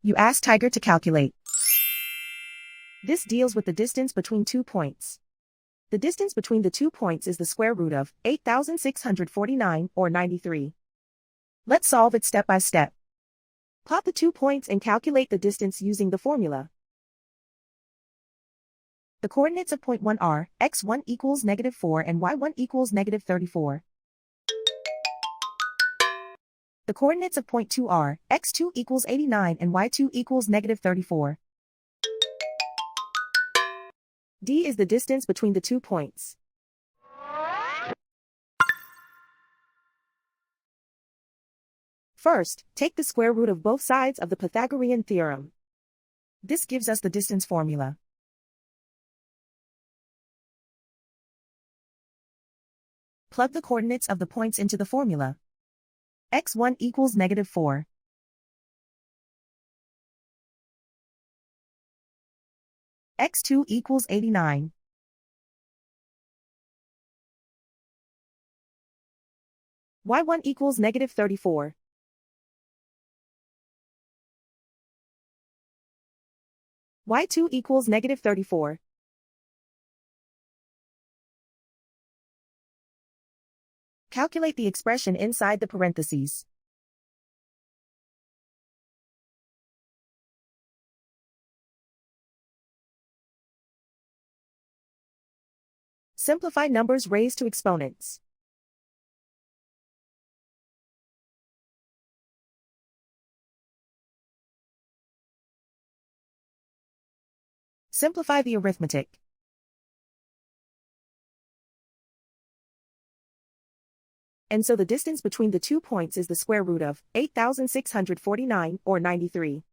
You ask Tiger to calculate. This deals with the distance between 2 points. The distance between the 2 points is the square root of 8,649 or 93. Let's solve it step by step. Plot the 2 points and calculate the distance using the formula. The coordinates of point 1 are x1 equals -4 and y1 equals -34. The coordinates of point 2 are x2 equals 89 and y2 equals -34. D is the distance between the 2 points. First, take the square root of both sides of the Pythagorean theorem. This gives us the distance formula. Plug the coordinates of the points into the formula. x1 equals -4. x2 equals 89. y1 equals -34. y2 equals -34. Calculate the expression inside the parentheses. Simplify numbers raised to exponents. Simplify the arithmetic. And so the distance between the 2 points is the square root of 8,649 or 93.